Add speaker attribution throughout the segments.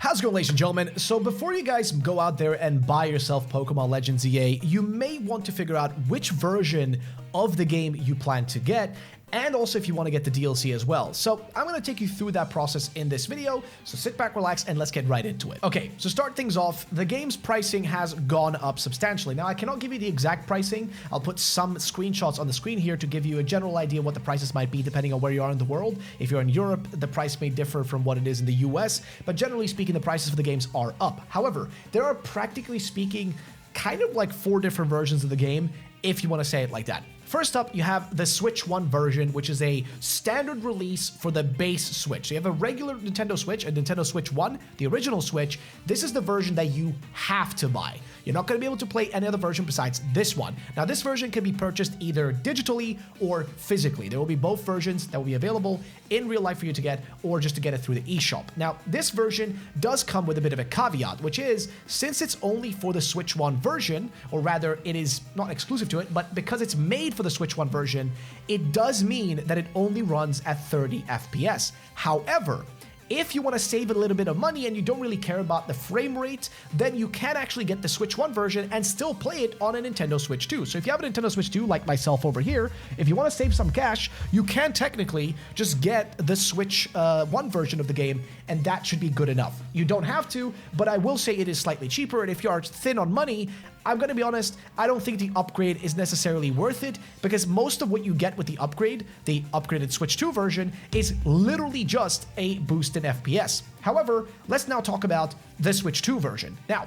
Speaker 1: How's it going, ladies and gentlemen? So before you guys go out there and buy yourself Pokémon Legends ZA, you may want to figure out which version of the game you plan to get, and also if you want to get the DLC as well. So I'm going to take you through that process in this video, so sit back, relax, and let's get right into it. Okay, so start things off, the game's pricing has gone up substantially. Now, I cannot give you the exact pricing. I'll put some screenshots on the screen here to give you a general idea what the prices might be depending on where you are in the world. If you're in Europe, the price may differ from what it is in the US, but generally speaking, the prices for the games are up. However, there are practically speaking kind of like 4 different versions of the game, if you want to say it like that. First up, you have the Switch 1 version, which is a standard release for the base Switch. So you have a regular Nintendo Switch, a Nintendo Switch 1, the original Switch. This is the version that you have to buy. You're not going to be able to play any other version besides this one. Now, this version can be purchased either digitally or physically. There will be both versions that will be available in real life for you to get, or just to get it through the eShop. Now, this version does come with a bit of a caveat, which is, since it's only for the Switch 1 version, or rather, it is not exclusive to it, but because it's made for the Switch 1 version, it does mean that it only runs at 30 FPS. However, if you want to save a little bit of money and you don't really care about the frame rate, then you can actually get the Switch 1 version and still play it on a Nintendo Switch 2. So if you have a Nintendo Switch 2, like myself over here, if you want to save some cash, you can technically just get the Switch 1 version of the game, and that should be good enough. You don't have to, but I will say it is slightly cheaper, and if you are thin on money, I'm going to be honest, I don't think the upgrade is necessarily worth it, because most of what you get with the upgraded Switch 2 version, is literally just a boost in FPS. However, let's now talk about the Switch 2 version. Now,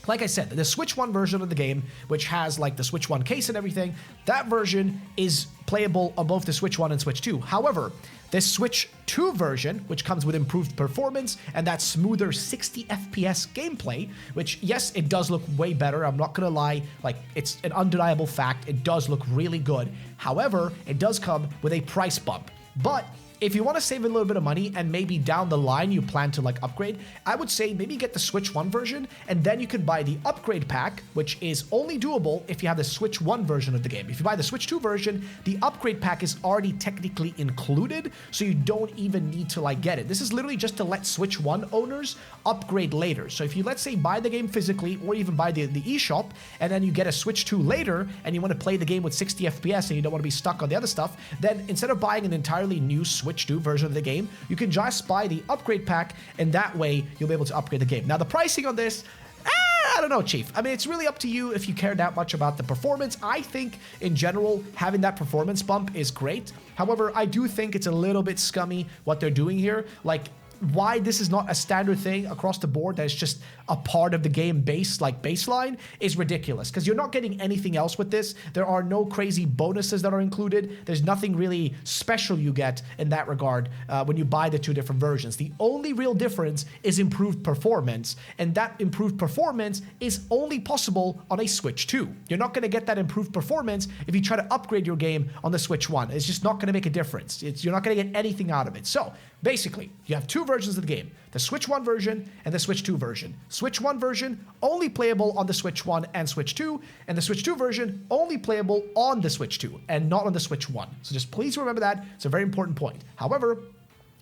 Speaker 1: like I said, the Switch 1 version of the game, which has like the Switch 1 case and everything, that version is playable on both the Switch 1 and Switch 2. However, the Switch 2 version, which comes with improved performance and that smoother 60 FPS gameplay, which, yes, it does look way better. I'm not gonna lie, like, it's an undeniable fact. It does look really good. However, it does come with a price bump. But if you want to save a little bit of money and maybe down the line you plan to like upgrade, I would say maybe get the Switch 1 version, and then you could buy the upgrade pack, which is only doable if you have the Switch 1 version of the game. If you buy the Switch 2 version, the upgrade pack is already technically included, so you don't even need to like get it. This is literally just to let Switch 1 owners upgrade later. So if you, let's say, buy the game physically or even buy the eShop, and then you get a Switch 2 later and you want to play the game with 60 FPS and you don't want to be stuck on the other stuff, then instead of buying an entirely new Switch 2 version of the game, you can just buy the upgrade pack, and that way you'll be able to upgrade the game. Now, the pricing on this, I don't know, Chief. I mean, it's really up to you if you care that much about the performance. I think, in general, having that performance bump is great. However, I do think it's a little bit scummy what they're doing here. Like, why this is not a standard thing across the board, that's just a part of the game baseline, is ridiculous, because you're not getting anything else with this. There are no crazy bonuses that are included. There's nothing really special you get in that regard when you buy the 2 different versions. The only real difference is improved performance, and that improved performance is only possible on a Switch 2. You're not going to get that improved performance if you try to upgrade your game on the Switch 1. It's just not going to make a difference. You're not going to get anything out of it. So basically, you have 2 versions of the game, the Switch 1 version and the Switch 2 version. Switch 1 version only playable on the Switch 1 and Switch 2, and the Switch 2 version only playable on the Switch 2 and not on the Switch 1. So just please remember that. It's a very important point. However,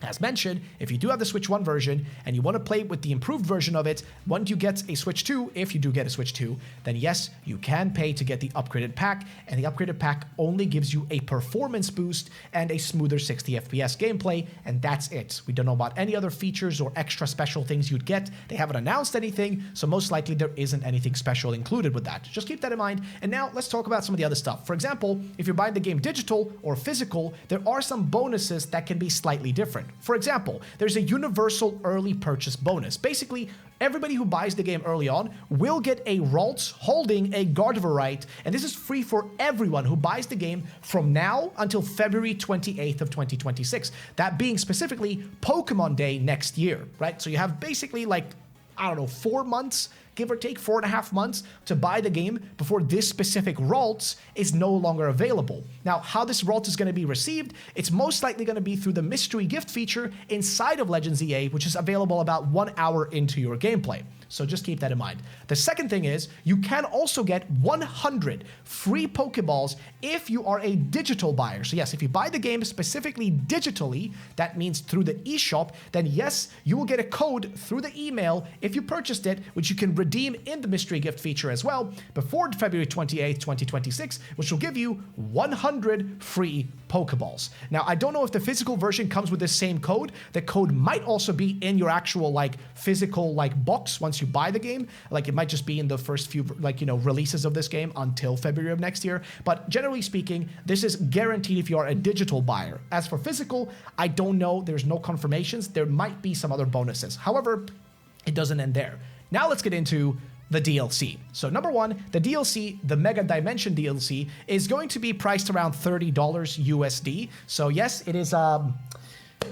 Speaker 1: as mentioned, if you do have the Switch 1 version and you want to play with the improved version of it, once you get a Switch 2, if you do get a Switch 2, then yes, you can pay to get the upgraded pack, and the upgraded pack only gives you a performance boost and a smoother 60 FPS gameplay, and that's it. We don't know about any other features or extra special things you'd get. They haven't announced anything, so most likely there isn't anything special included with that. Just keep that in mind. And now let's talk about some of the other stuff. For example, if you're buying the game digital or physical, there are some bonuses that can be slightly different. For example, there's a universal early purchase bonus. Basically, everybody who buys the game early on will get a Ralts holding a Gardevoir, and this is free for everyone who buys the game from now until February 28th of 2026. That being specifically Pokemon Day next year, right? So you have basically like, I don't know, 4 months give or take 4.5 months to buy the game before this specific Ralts is no longer available. Now, how this Ralts is going to be received, it's most likely going to be through the mystery gift feature inside of Legends ZA, which is available about 1 hour into your gameplay. So just keep that in mind. The second thing is you can also get 100 free Poké Balls if you are a digital buyer. So yes, if you buy the game specifically digitally, that means through the eShop, then yes, you will get a code through the email if you purchased it, which you can redeem in the mystery gift feature as well before February 28th, 2026, which will give you 100 free Pokeballs. Now, I don't know if the physical version comes with the same code. The code might also be in your actual like physical like box once you buy the game. Like it might just be in the first few like, you know, releases of this game until February of next year. But generally speaking, this is guaranteed if you are a digital buyer. As for physical, I don't know. There's no confirmations. There might be some other bonuses. However, it doesn't end there. Now let's get into the DLC. So number one, the DLC, the Mega Dimension DLC, is going to be priced around $30 USD. So yes, it is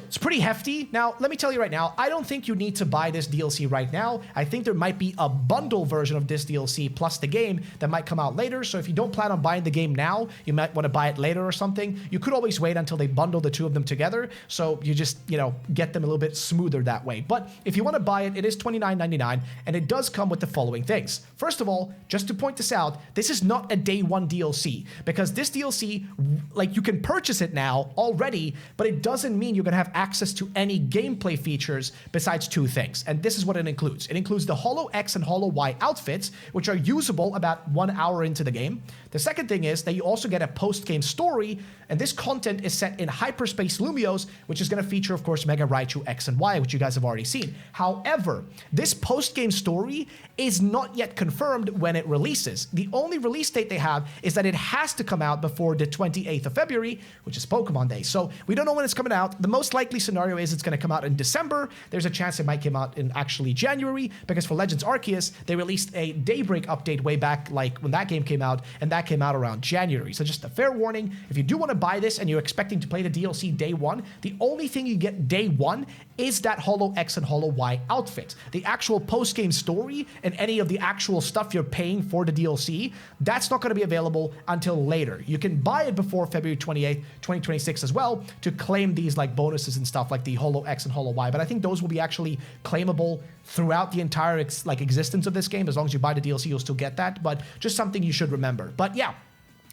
Speaker 1: it's pretty hefty. Now, let me tell you right now, I don't think you need to buy this DLC right now. I think there might be a bundle version of this DLC plus the game that might come out later. So if you don't plan on buying the game now, you might want to buy it later or something. You could always wait until they bundle the two of them together. So you just, you know, get them a little bit smoother that way. But if you want to buy it, it is $29.99 and it does come with the following things. First of all, just to point this out, this is not a day one DLC because this DLC, like you can purchase it now already, but it doesn't mean you're going to have access to any gameplay features besides two things. And this is what it includes. It includes the Holo X and Holo Y outfits, which are usable about 1 hour into the game. The second thing is that you also get a post-game story, and this content is set in Hyperspace Lumios, which is going to feature, of course, Mega Raichu X and Y, which you guys have already seen. However, this post-game story is not yet confirmed when it releases. The only release date they have is that it has to come out before the 28th of February, which is Pokemon Day. So we don't know when it's coming out. The most likely scenario is it's going to come out in December. There's a chance it might come out in actually January, because for Legends Arceus, they released a Daybreak update way back, like when that game came out, and that came out around January. So just a fair warning, if you do want to buy this and you're expecting to play the DLC day one, the only thing you get day one is that Holo X and Holo Y outfit. The actual post-game story and any of the actual stuff you're paying for the DLC, that's not going to be available until later. You can buy it before February 28th, 2026 as well to claim these like bonuses and stuff like the Holo X and Holo Y, but I think those will be actually claimable throughout the entire existence of this game. As long as you buy the DLC, you'll still get that, but just something you should remember. But yeah,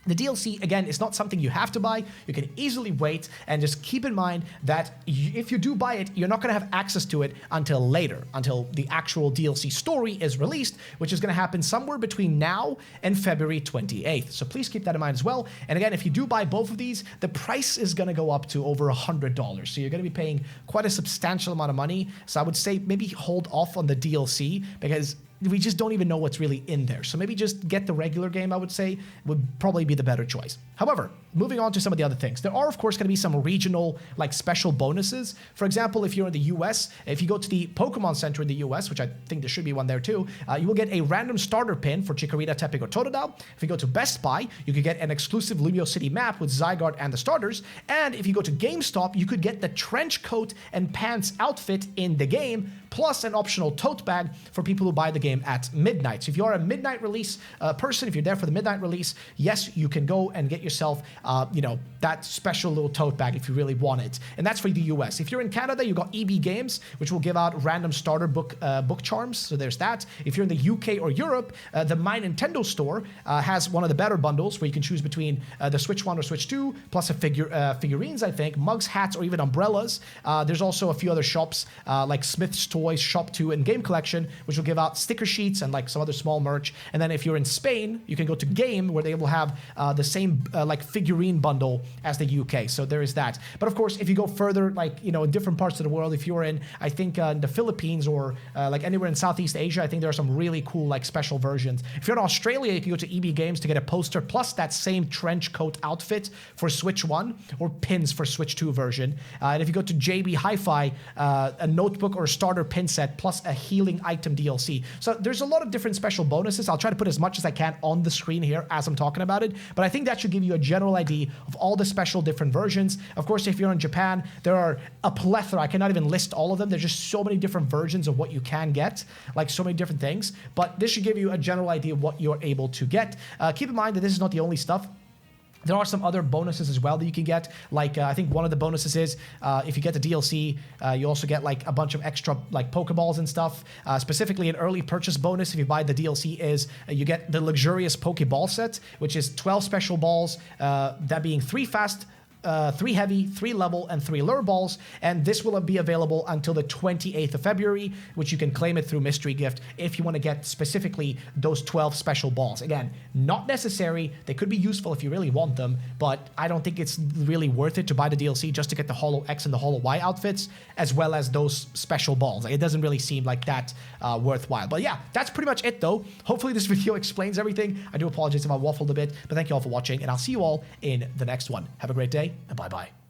Speaker 1: the DLC, again, is not something you have to buy. You can easily wait, and just keep in mind that if you do buy it, you're not going to have access to it until later, until the actual DLC story is released, which is going to happen somewhere between now and February 28th. So please keep that in mind as well. And again, if you do buy both of these, the price is going to go up to over $100. So you're going to be paying quite a substantial amount of money. So I would say maybe hold off on the DLC, because we just don't even know what's really in there. So maybe just get the regular game, I would say, would probably be the better choice. However, moving on to some of the other things. There are, of course, going to be some regional, like, special bonuses. For example, if you're in the US, if you go to the Pokemon Center in the US, which I think there should be one there too, you will get a random starter pin for Chikorita, Tepig, or Totodile. If you go to Best Buy, you could get an exclusive Lumio City map with Zygarde and the starters. And if you go to GameStop, you could get the trench coat and pants outfit in the game, plus an optional tote bag for people who buy the game at midnight. So if you are a midnight release person, if you're there for the midnight release, yes, you can go and get yourself, that special little tote bag if you really want it. And that's for the US. If you're in Canada, you got EB Games, which will give out random starter book charms. So there's that. If you're in the UK or Europe, the My Nintendo store has one of the better bundles where you can choose between the Switch 1 or Switch 2, plus a figurines, I think, mugs, hats, or even umbrellas. There's also a few other shops like Smith's Toys, Shop 2, and Game Collection, which will give out sticker sheets and like some other small merch. And then if you're in Spain, you can go to Game, where they will have the same figurine bundle as the UK. So there is that. But of course, if you go further, in different parts of the world, if you're in, I think the Philippines or anywhere in Southeast Asia, I think there are some really cool special versions. If you're in Australia, you can go to EB Games to get a poster plus that same trench coat outfit for Switch 1 or pins for Switch 2 version. And if you go to JB Hi-Fi, a notebook or starter pin set plus a healing item DLC. So there's a lot of different special bonuses. I'll try to put as much as I can on the screen here as I'm talking about it, but I think that should give you a general idea of all the special different versions. Of course, if you're in Japan, there are a plethora. I cannot even list all of them. There's just so many different versions of what you can get, like so many different things, but this should give you a general idea of what you're able to get. Keep in mind that this is not the only stuff. There are some other bonuses as well that you can get. Like, I think one of the bonuses is if you get the DLC, you also get like a bunch of extra like Poké Balls and stuff. Specifically, an early purchase bonus if you buy the DLC is you get the luxurious Poké Ball set, which is 12 special balls, that being 3 fast, 3 heavy, 3 level, and 3 lure balls, and this will be available until the 28th of February, which you can claim it through Mystery Gift if you want to get specifically those 12 special balls. Again, not necessary. They could be useful if you really want them, but I don't think it's really worth it to buy the DLC just to get the Holo X and the Holo Y outfits, as well as those special balls. Like, it doesn't really seem like that worthwhile. But yeah, that's pretty much it though. Hopefully this video explains everything. I do apologize if I waffled a bit, but thank you all for watching, and I'll see you all in the next one. Have a great day, and bye-bye.